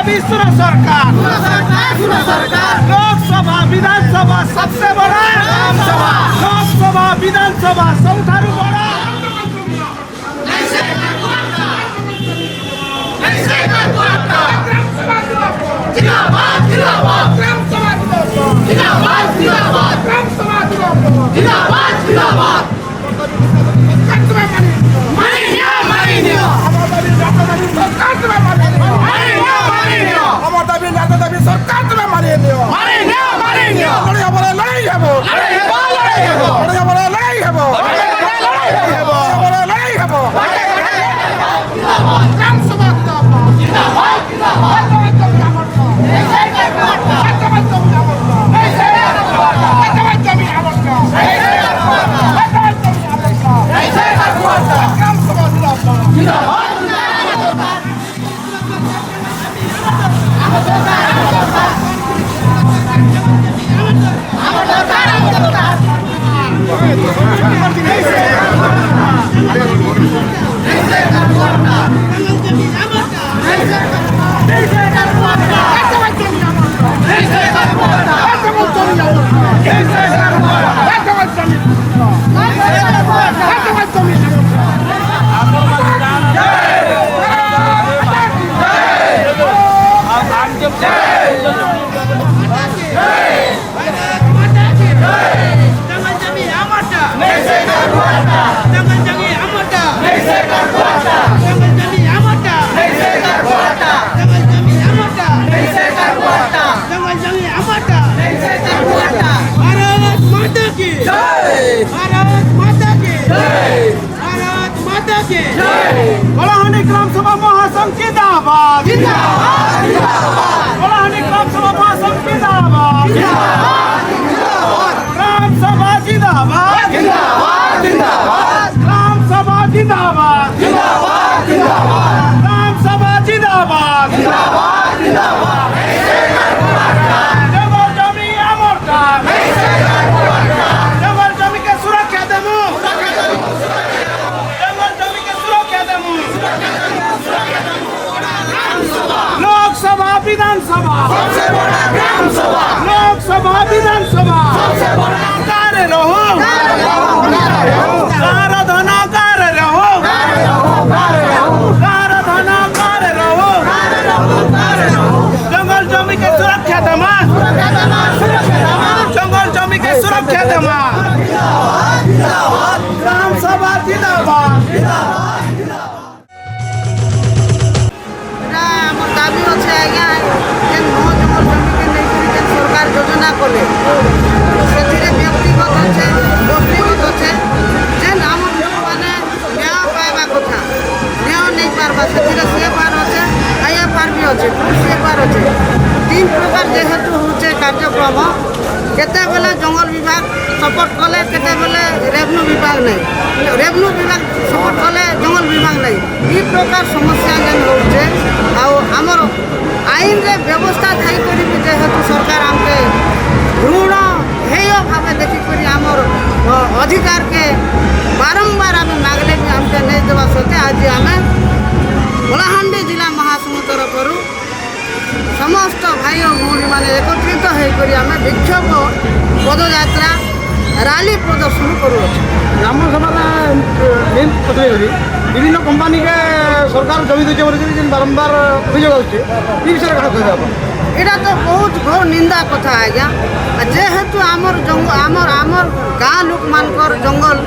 दाबी सुनो सरकार, लोकसभा विधानसभा सबसे बड़ा सभा, लोकसभा विधानसभा सबथारू बड़ा ग्राम सभा महासंघ जिंदाबाद, ग्राम सभा महासंघ जिंदाबाद, ग्राम सभा जिंदाबाद, ग्राम सभा जिंदाबाद, ग्राम सभा जिंदाबाद, जबर जमी अमर काम, जबर जमी के सुरक्षा देमु, लोकसभा विधानसभा सबसे बड़ा ग्राम सभा, लोकसभा विधानसभा सबसे बड़ा कार्य रहो, कारधन कार्य रहो, कारधन कार्य रहो, जंगल जमी के सुरक्षा देमा, जंगल जमी के सुरक्षा देमा, ग्राम सभा जिंदाबाद। दाबी अच्छे आज्ञा जेन नौ जंगल जमी के नहीं सरकार योजना कले से व्यक्तिगत अच्छे गोष्ठीगत अच्छे जेन आम मैंने न्याय पाइबा कथा न्याय नहीं पार्बा से सी पार अच्छे IFR भी अच्छे सी पार अच्छे तीन प्रकार जेहेतु होचे कार्यक्रम केते बेले जंगल विभाग सपोर्ट कले केते बेले रेवेन्यू विभाग नहीं रेवेन्यू विभाग सपोर्ट कले जंगल विभाग नहीं ई प्रकार समस्या जेन होचे आमर आईन रे व्यवस्था थाई करी जेहेतु सरकार आमके ऋण हेय भाव देखिक आमर अधिकार के बारंबार आम मागले भी आमके नहीं देवा सत्ते आज आम कलाहांडी जिला महासंघ तरफ समस्त भाई और भौणी मैंने एकत्रित होकर आम विक्षोभ पदयात्रा रैली प्रदर्शन करूँ ग्राम सभा विभिन्न कंपानी के सरकार जमी दूसरे बारंबार अभियोग आछे विषय यहाँ तो बहुत घोर निंदा कथा आज्ञा जेहेतु आमर आमर आमर गाँ लोक मानकर जंगल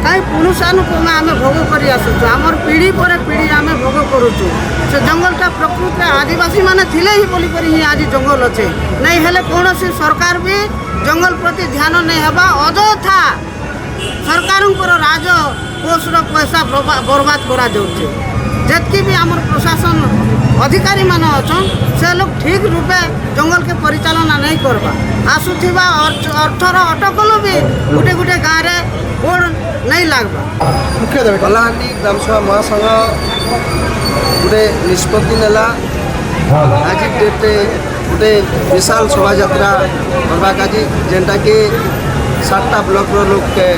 कहीं पुरुषानुक्रम आम भोग कर आसुचु आमर पीढ़ी पर पीढ़ी आम भोग करुचु से जंगलटा प्रकृति आदिवासी माने थिले ही बोलिकर ही आज जंगल अच्छे नहीं हेले कौन सरकार भी जंगल प्रति ध्यान नहीं हवा अଯଥା सरकार राज कोषर पैसा बर्बाद करा जाउछे जतकी भी आमर प्रशासन अधिकारी मान अछन से लोग ठीक रूपे जंगल के परिचालना नहीं करबा आसुथिबा अर्थर अटकल भी गुटे गुटे गाँव रे बोर्ड नहीं लागबा मुख्य कलाहांडी ग्राम सभा महासंघ गोटे निष्पत्ति नेला आज डेटे गोटे विशाल शोभा यात्रा करवा काजी जेनटा कि 7टा ब्लॉक लोक के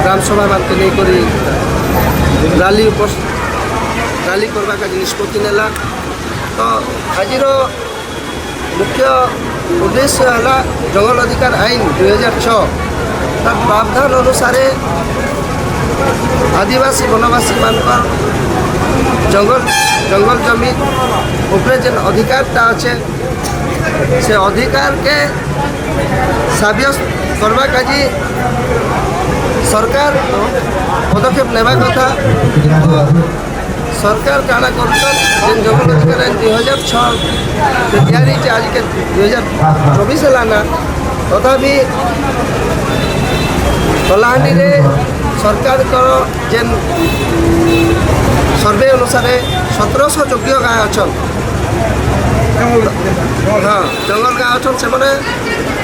ग्राम सभा मान के नहीं करी रैली करवा का निष्पत्ति नेला तो आज मुख्य उद्देश्य है जंगल अधिकार आईन 2006 तार प्रावधान अनुसार आदिवासी वनवासी मानकर जंगल जमी उपरे जेन अधिकारटा अच्छे से अधिकार के साब्यस्त करवा काजी सरकार पदक्षेप नेबा कथा। सरकार काଣା କରୁଛନ୍ ଯେନ୍ ଜଙ୍ଗଲ ଅଧିକାର ଆଇନ 2006 ତିଆରି ହେଇଛି आज के 2024 ହେଲା ନା ତଥାପି କଳାହାଣ୍ଡି रे सरकार जेन सर्वे अनुसार 1700 योग्य गाँ अच्छन। हाँ जंगल गाँ अच्छन से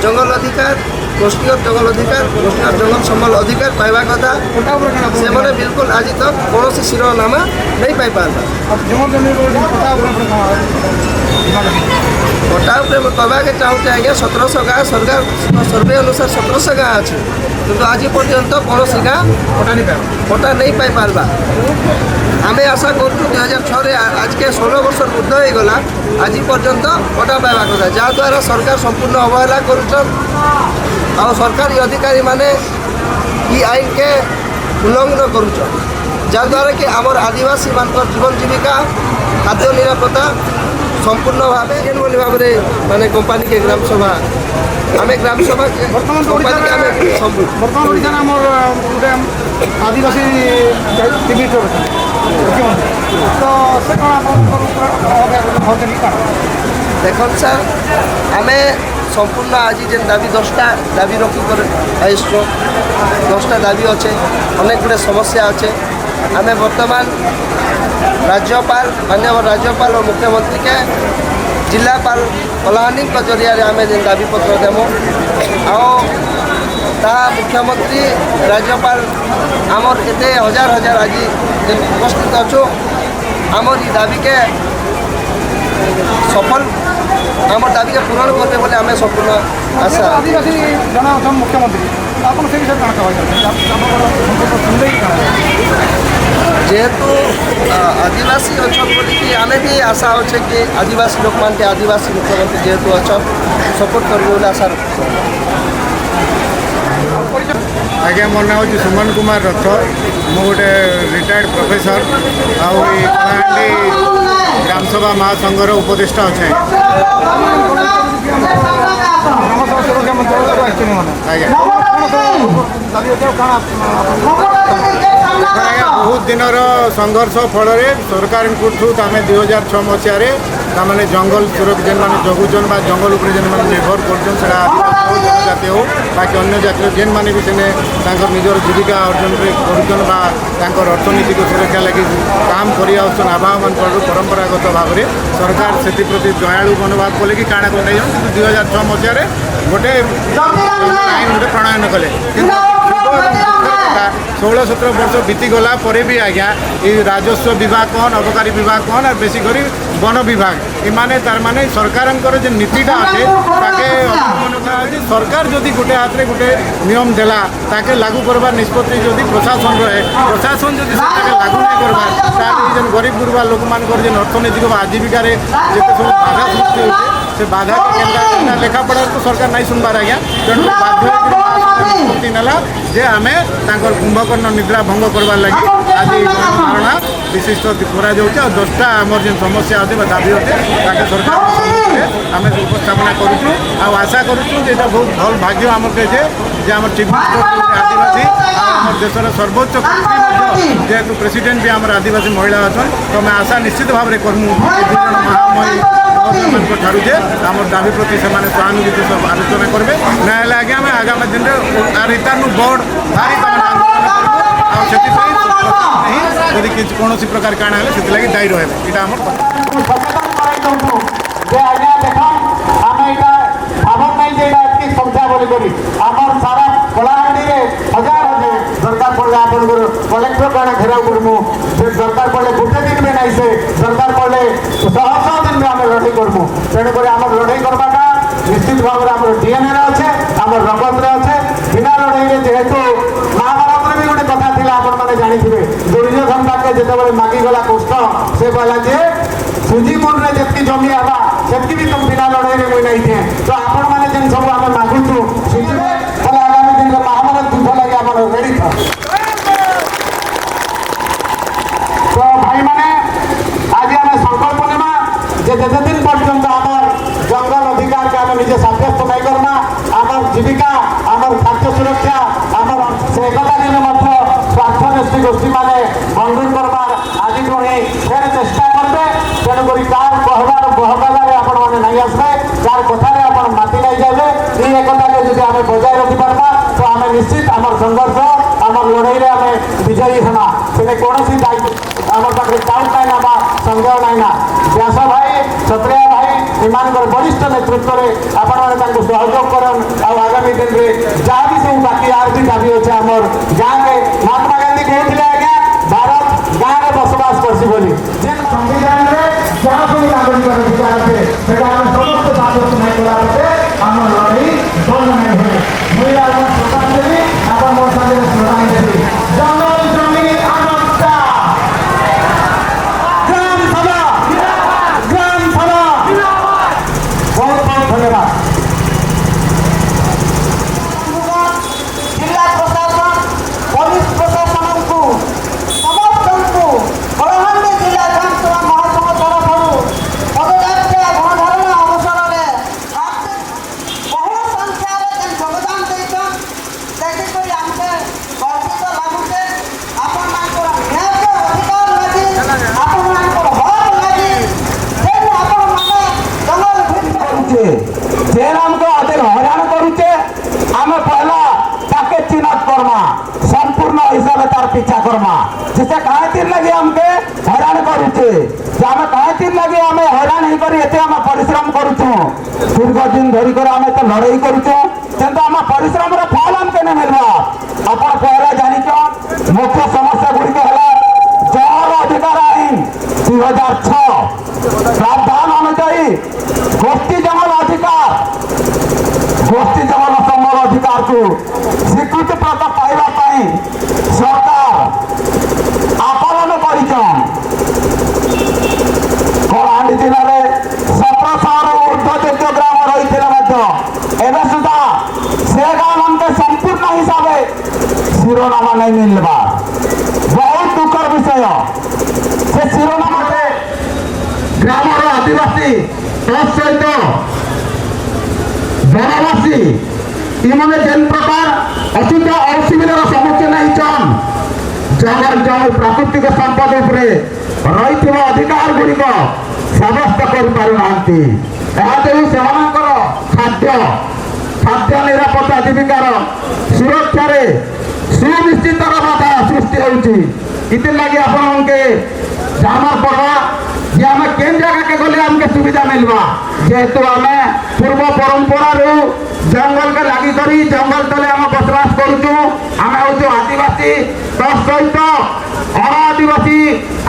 जंगल अधिकार गोष्ठीगत जंगल अधिकार गोष्ठीगत जंगल संबल अधिकार पाइबा कथा से बिल्कुल आज तक कौन शिरोनामा नहीं पाई पार्बा। पट्टा कहवा के चाहूँ आज्ञा 1700 गाँ सरकार सर्वे अनुसार 1700 गाँ अच्छे किंतु आज पर्यंत कौन गाँ पट्टा नहीं पाई पार्बा। आम आशा करूँ 2006 आज के 16 वर्ष ऊर्ध हो गला आज पर्यंत पट्टा पाइबा कथा जहाँद्वारा सरकार संपूर्ण अवहेला कर सरकारी अधिकारी माने ई आईन के उल्लंघन करुच जहाँद्वारा कि आमर आदिवासी मान जीवन जीविका खाद्य निरापत्ता संपूर्ण भाव भाव माने कंपानी के ग्राम सभा आम ग्राम सभा आदिवासी देखो सर आम संपूर्ण आज जेन दाबी 10टा दाबी रखिक आईसु 10टा दाबी अच्छे अनेक गुड़े समस्या अच्छे आम बर्तमान राज्यपाल माननीय राज्यपाल और मुख्यमंत्री के जिलापाल कलाहांडी जरिया आम जेन दाबी पत्र देमु ता मुख्यमंत्री राज्यपाल आमर एते हजार हजार आज उपस्थित अच्छु आमर ई दाबी के सफल आम दाबी के पूरण करते बोले आम संपूर्ण आशा। आदिवासी जन मुख्यमंत्री आपन से विषय जेहेतु आदिवासी अच्छा बोलिकी आम भी आशा अच्छे कि आदिवासी लोक मान के आदिवासी मुख्यमंत्री जेहेतु अच्छा सपोर्ट कर आशा रखु। आज्ञा मोर ना हूँ सुमन कुमार रथ मु गोटे रिटायर्ड प्रोफेसर आहांडी ग्रामसभा महासंघर उपदेष्टा अच्छे। बहुत दिनर संघर्ष फल सरकार आम 2006 मसीह ताने जंगल सुरक्षा जेन मैंने जगुचन जंगल उपर जेन मैंने निर्भर कर जनजाति हो बाकी अन्य जाति जेन मैंने भी सेने निजर जीविका अर्जन कर अर्थनीति को सुरक्षा लगे काम कर आवाहन परंपरागत भाव में सरकार से प्रति दयालु मनोभाव कले कि काଣା कर 2006 मसीह गोटे आईन गोटे प्रणयन कले 16-17 वर्ष बीतीगला भी आज्ञा ये राजस्व विभाग कौन अबकारी विभाग कौन और बेसिक वन विभाग इमाने तार माने सरकार जो नीतिटा अच्छे सरकार जदि गोटे हाथ में गोटे नियम देला ताके लागू करवार निष्पत्ति जदि प्रशासन रहे प्रशासन जदि लागू नहीं करवार गरीब गुरुबा लोक मान अर्थनैतिक आजीविकार जिते सब बाधा सृष्टि होते से बाधा के लेखा पढ़ा तो सरकार नहीं सुनबार आज्ञा तेणु बाध्य निष्पत्ति नाला जे आम कुंभकर्ण निद्रा भंग करवार लगी आज धारणा विशिष्ट करा 10टा आमर जो समस्या अच्छे दाबी अच्छे ताके सरकार आम उपस्थापना करूँ आशा करूँ बहुत भल भाग्य आम जे आम चीफ मिनिस्टर आदिवासी आम देशर सर्वोच्च जेहेतु प्रेसिडेंट भी आम आदिवासी महिला अच्छा तो आम आशा निश्चित भाव में करूँ महामयी ठार जे आम दाबी प्रति से सहानुभूति सब आलोचना करेंगे ना आज्ञा आम आगामी दिन में रिटर्न बोर्ड भारी यदि किसी कौन प्रकार काण है से दायी रहे यहाँ सारा कलाहांडी हजार दरकार पड़े आप कलेक्टर क्या घेराव करमु दरकार पड़े गोटे दिन में नहीं से दरकार पड़े 100 दिन में आम लड़ाई करमु तेणुक आम लड़ाई करवाटा निश्चित भाव में आम डीएनए अच्छे आम रगत अच्छे बिना लड़ाई जेहेतु महाभारत भी गोटे कथा था आप जानी दुर्योधन ताके जो मागिगला कृष्ण से कहला जे ସୁଜିପୁରରେ ଯେତିକି ଜମି ହେବା ସେତିକି ବି ତୁମ ବିନା ଲଢ଼େଇରେ ମୁଇଁ ନେଇଛେ। ତ ଆପଣମାନେ ଯେନ୍ ସବୁ ଆମେ ମାଗୁଛୁ ସୁଜିରେ ବୋଲେ ଆଗାମୀ ଦିନରେ ମହାଭାରତ ଯୁଦ୍ଧ ଲାଗି ଆମର ରେଡ଼ି ଥାଉ। ତ ଭାଇମାନେ ଆଜି ଆମେ ସଂକଳ୍ପ ନେମା ଯେ ଯେତେ ଦିନ ପର୍ଯ୍ୟନ୍ତ আমার জঙ্গল অধিকারকে আমি নিজে সাব্যস্ত নাই করমা, আমার জীবিকা, আমার খাদ্য সুরক্ষা, আমার সে একতা দিনে মধ্যে স্বার্থন্বেষী গোষ্ঠী মানে বন্ধন করবার আজ হি ফের চেষ্টা করবে। তেণুকরি কার কহবার বহকালে আপন মানে নাই আসবে, যার কথারে আপন মাতি নাই যাবে। এই একতাকে যদি আমি বজায় রাখি পারবা তো আমি নিশ্চিত আমার সংঘর্ষ আমার লড়াইরে আমি বিজয়ী হবা। সেটা কৌশি দায়িত্ব আমার পাখে ডাউট নাই না বা সন্দেহ নাই না। ব্যাস ভাই, সত্রিয়া ভাই এମାନଙ୍କର ବରିଷ୍ଠ ନେତୃତ୍ୱରେ ଆପଣମାନେ ତାଙ୍କୁ ସହଯୋଗ କରନ୍। ଆଉ ଆଗାମୀ ଦିନରେ ଯାହା ବି ସବୁ ବାକି ଆର୍ ବି ଦାବି ଅଛି ଆମର ଗାଁରେ ମହାତ୍ମା ଗାନ୍ଧୀ କହୁଥିଲେ ଆଜ୍ଞା ଭାରତ ଗାଁରେ ବସବାସ କରସି ବୋଲି। ଯେନ୍ ସମ୍ବିଧାନରେ ଯାହା ସବୁ ନାଗରିକର ଅଧିକାର ଅଛି ସେଟା ଆମେ ସମସ୍ତେ ସାବ୍ୟସ୍ତ ନାଇଁ କଲା ପରେ ଆମର ଲଢ଼େଇ ବନ୍ଦ ନାଇଁ ହୁଏ। ମୁଇଁ ଆପଣ ସ୍ଲୋଗାନ ଦେବି, ଆପଣ ମୋର ସାଙ୍ଗରେ ସ୍ଲୋଗାନ ଦେବି। ଜଙ୍ଗଲ ଜମି ଆମର ଗ୍ରାମ ସଭା, ଗ୍ରାମ ସଭା। बहुत बहुत धन्यवाद। जिला प्रशासन, पुलिस प्रशासन को समस्त को कलाहांडी जिला विधानसभा महासंघ तरफ पदयात्रा गणधारणा अवसर में बहु संख्यार योगदान देकर देखिक आमके गर्वित लगुचे। आपण निहत अधिकार लगी, आपण हक लगी आपण मैंने जंगल କରୁଛେ ଯେନ୍ ଆମକୁ ଅଧିକ ହଇରାଣ କରୁଛେ ଆମେ ପହଲା ତାକେ ଚିହ୍ନଟ କର୍ମା, ସମ୍ପୂର୍ଣ୍ଣ ହିସାବରେ ତାର ପିଛା କର୍ମା ଯେ ସେ କାହିଁଥିର୍ ଲାଗି ଆମକେ ହଇରାଣ କରୁଛେ, ଯେ ଆମେ କାହିଁଥିର୍ ଲାଗି ଆମେ ହଇରାଣ ହେଇକରି ଏତେ ଆମେ ପରିଶ୍ରମ କରୁଛୁଁ। ଦୀର୍ଘ ଦିନ ଧରିକରି ଆମେ ତ ଲଢ଼େଇ କରୁଛୁଁ କିନ୍ତୁ ଆମ ପରିଶ୍ରମର ଫଳ ଆମକେ ନେଇ ମିଲବା। ଆପଣ ପହଲା ଜାଣିଛନ୍ ମୁଖ୍ୟ ସମସ୍ୟା ଗୁଡ଼ିକ ହେଲା ଜଙ୍ଗଲ ଅଧିକାର ଆଇନ 2006 प्रावधान अनुजाई गोष्ठी जंगल अधिकार, गोष्ठी जंगल संबल अधिकार को स्वीकृति प्राप्त पाइबा पाई सरकार आकलन करिछन। कलाहांडी जिले में 1700 ऊर्ध्वयोग्य ग्राम रही एवं सुधा से गाँव हमके संपूर्ण हिसाब शिरोनामा नहीं मिलवा। बहुत दुखर विषय से शिरोनामा ग्रामर आदिवासी सहित वनवासी इमने जेन प्रकार असुविधा असुविधार सम्मुखीन होइछन जंगल जंगल प्राकृतिक संपद उपरे रही अधिकार गुड़िक सब्यस्त कर पारुनाहांती। सेमानकर खाद्य खाद्य निरापत्ता जीविकार सुरक्षा सुनिश्चित बाधा सृष्टि होउछि। इतिलागी आपनके जानर पड़वा जे आम केन जगह के गले आमके सुविधा मिलवा। जेहेतु आम पूर्व परंपरा जंगल के लगी करी जंगल तले आम बसवास करुचु। आम हूँ आदिवासी सहित अनादिवासी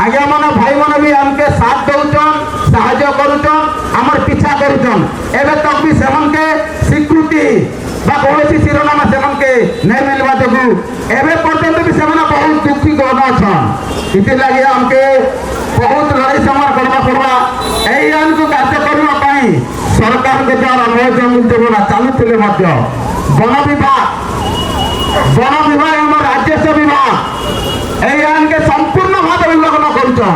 आज्ञा मन भाई मन भी आमके साथ दौचन साहाय्य करुचन आमर पीछा करुचन। एवं तक भी सेमनके स्वीकृति बा कौन शिरोनामा सेमनके नहीं मिलवा जो एवं पर्यंत भी से बहुत दुखी गण अच्छन। इतिलागी आमके बहुत लड़ाई संग्राम करना पड़वा। यही आईन को कार्य करने सरकार के द्वारा नौ जंगल योजना चालू वन विभाग आम राजस्व विभाग यही आईन के संपूर्ण भाव उल्लंघन करुचन।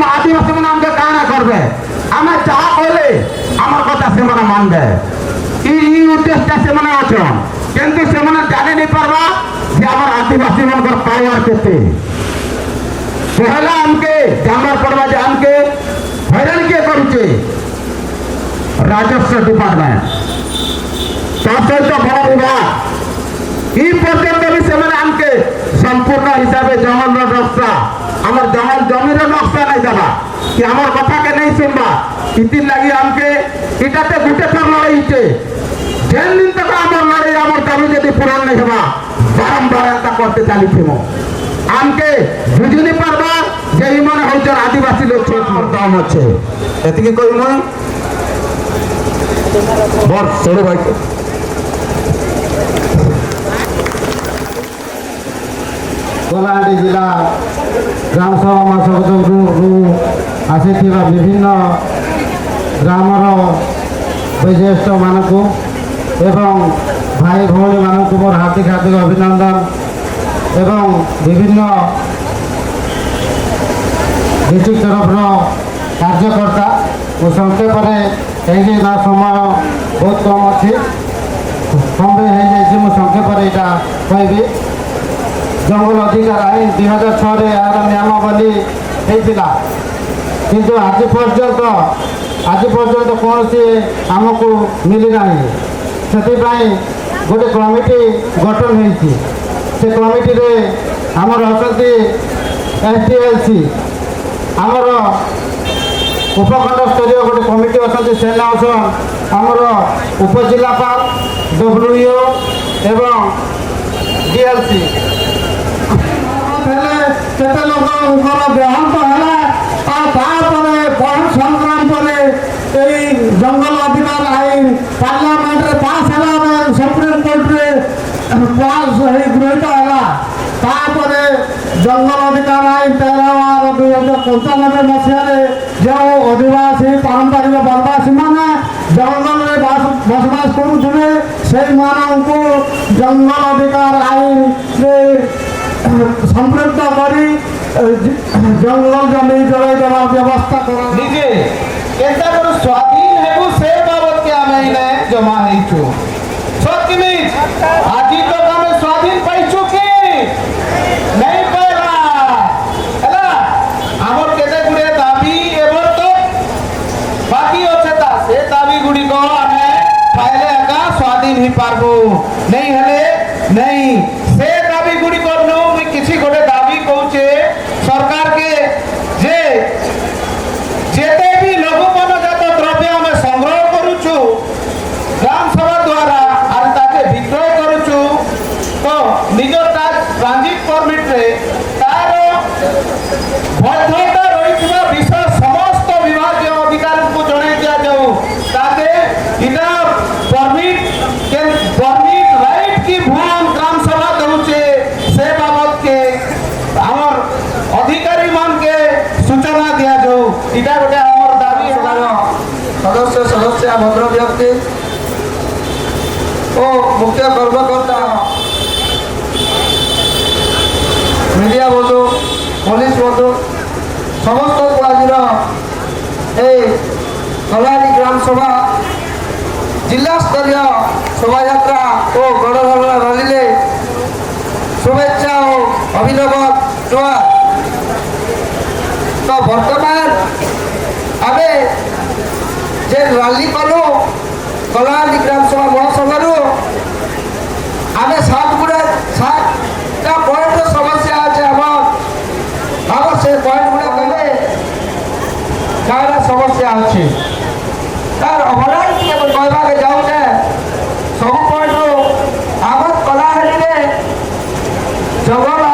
आदिवासी मैंने आमके काना करबे आम जहाँ कहले आमर कथा से मानबे उद्देश्य से अच्छन किंतु से जानी नहीं पार्बा जे आम आदिवासी मान पावर केते। पहला आमके जानवर पड़वा जे आमके हैरान किए करुचे राजस्व डिपार्टमेंट सहित वन विभाग पर्यंत भी से आमके संपूर्ण हिसाब से जंगल नक्शा आम जंगल जमीन नक्शा नहीं देवा कि आमर कथा के नहीं सुनवा। इति लगी आमके इटाते गुटे थर लड़ाई जेन दिन तक आम लड़ाई आम दाबी यदि पूरण नहीं होगा बारंबार एंता करते चली आमके बुझी नहीं पार्बा जे मन हूँ आदिवासी लोग दम अच्छे एति कही मुई बर सोड़े भाई कलाहांडी जिला ग्राम सभा महासभा ଆସିଥିବା ବିଭିନ୍ନ ଗ୍ରାମର ବୈଜ୍ୟେଷ୍ଠମାନଙ୍କୁ ଏବଂ ଭାଇ ଭଉଣୀମାନଙ୍କୁ ମୋର ହାର୍ଦ୍ଦିକ ହାର୍ଦ୍ଦିକ ଅଭିନନ୍ଦନ ଏବଂ ବିଭିନ୍ନ ଡିଷ୍ଟ୍ରିକ୍ଟ ତରଫର କାର୍ଯ୍ୟକର୍ତ୍ତା ମୁଁ ସଂକ୍ଷେପରେ କାହିଁକି ନା ସମୟ ବହୁତ କମ୍ ଅଛି ସମ୍ଭବ ହେଇଯାଇଛି ମୁଁ ସଂକ୍ଷେପରେ ଏଇଟା କହିବି। ଜଙ୍ଗଲ ଅଧିକାର ଆଇନ 2006ରେ ଏହାର ନିୟମାବଳୀ ହେଇଥିଲା କିନ୍ତୁ ଆଜି ପର୍ଯ୍ୟନ୍ତ କୌଣସି ଆମକୁ ମିଳିନାହିଁ। ସେଥିପାଇଁ ଗୋଟେ କମିଟି ଗଠନ ହେଇଛି। ସେ କମିଟିରେ ଆମର ଅଛନ୍ତି SDLC ଆମର ଉପଖଣ୍ଡ ସ୍ତରୀୟ ଗୋଟେ କମିଟି ଅଛନ୍ତି। ସେ ଅଛନ୍ତି ଆମର ଉପଜିଲ୍ଲାପାଳ WO ଏବଂ DLC। କେତେ ଲୋକଙ୍କର ଦେହାନ୍ତ ହେଲା ଆଉ ତାପରେ ବହୁ ସଂଗ୍ରାମ ପରେ ଏଇ ଜଙ୍ଗଲ ଅଧିକାର ଆଇନ ପାର୍ଲାମେଣ୍ଟରେ ପାସ୍ ହେଲା ସୁପ୍ରିମକୋର୍ଟରେ ପାସ୍ ହେଇ ଗୃହୀତ ହେଲା। ତାପରେ ଜଙ୍ଗଲ ଅଧିକାର ଆଇନ 13/2095 ମସିହାରେ ଯେଉଁ ଆଦିବାସୀ ପାରମ୍ପରିକ ବନବାସୀମାନେ ଜଙ୍ଗଲରେ ବସବାସ କରୁଥିଲେ ସେଇମାନଙ୍କୁ ଜଙ୍ଗଲ ଅଧିକାର ଆଇନରେ ସମ୍ପୃକ୍ତ କରି ଜଙ୍ଗଲ ଜମି ଯୋଗାଇ ଦେବାର ବ୍ୟବସ୍ଥା କରା ନିଜେ କେନ୍ତା କରି ସ୍ୱାଧୀନ ହେବୁ ସେ ବାବଦକେ ଆମେ ଏଇନେ ଜମା ହେଇଛୁ। ସତ୍ ମିଛ ଆଜି ତ ଆମେ ସ୍ୱାଧୀନ ପାଇଛୁ କି ନାଇଁ ପାଇଲା ହେଲା। ଆମର କେତେ ଗୁଡ଼ିଏ ଦାବି ଏବେ ତ ବାକି ଅଛେ ତା ସେ ଦାବି ଗୁଡ଼ିକ ଆମେ ପାଇଲେ ଏକା ସ୍ୱାଧୀନ ହେଇପାରବୁ ନାଇଁ ହେଲେ ନାଇଁ। ସେ ଦାବି ଗୁଡ଼ିକ ନୁ ମୁଇଁ କିଛି ଗୋଟେ ଦାବି କହୁଛେ ସରକାରକେ ଯେ ଯେତେ ବି ଲଘୁ ବନଜାତ ଦ୍ରବ୍ୟ ଆମେ ସଂଗ୍ରହ କରୁଛୁ ଗ୍ରାମ ସଭା ଦ୍ୱାରା ଆର୍ ତାକେ ବିକ୍ରୟ କରୁଛୁ ତ ନିଜ ଟ୍ରାଞ୍ଜିଟ୍ ପରମିଟ୍ରେ ତାର ବୈଧତା ରହିଥିବା ବିଷୟ ସମସ୍ତ ବିଭାଗୀୟ ଅଧିକାରୀଙ୍କୁ ଜଣାଇ ଦିଆଯାଉ। ତାକେ ଇଟା ପରମିଟ୍ ରାଇଟ୍ କି ଭୁଲ ଗ୍ରାମ ସଭା ଦଉଛେ ସେ ବାବଦକେ ଆମର ଅଧିକାରୀ ମାନକେ ସୂଚନା ଦିଆଯାଉ। ଇଟା ଗୋଟେ ଆମର ଦାବି ସଦସ୍ୟ ଭଦ୍ର ବ୍ୟକ୍ତି ଓ ମୁଖ୍ୟ କର୍ମକର୍ତ୍ତା ମିଡ଼ିଆ ବନ୍ଧୁ ପୋଲିସ ବନ୍ଧୁ ସମସ୍ତଙ୍କୁ ଆଜିର এই କଲାହାଣ୍ଡି ଗ୍ରାମ ସଭା ଜିଲ୍ଲା ସ୍ତରୀୟ ଶୋଭାଯାତ୍ରା ଓ ଗଣଧରଣା ରାଲିରେ শুভেচ্ছা ও অভিনন্দন জোয়ার। তো বর্তমান আমি যে রালি কলু কলাহান্ডি গ্রামসভা মহাসভার আমি সাতটা পয়েন্ট সমস্যা আছে আমার সেই পয়েন্ট গুলো কলে কারা সমস্যা আছে তার অবদান কি কহবাকে যাওছে সবু পয়েন্ট আমার কলাহান্ডি জঙ্গল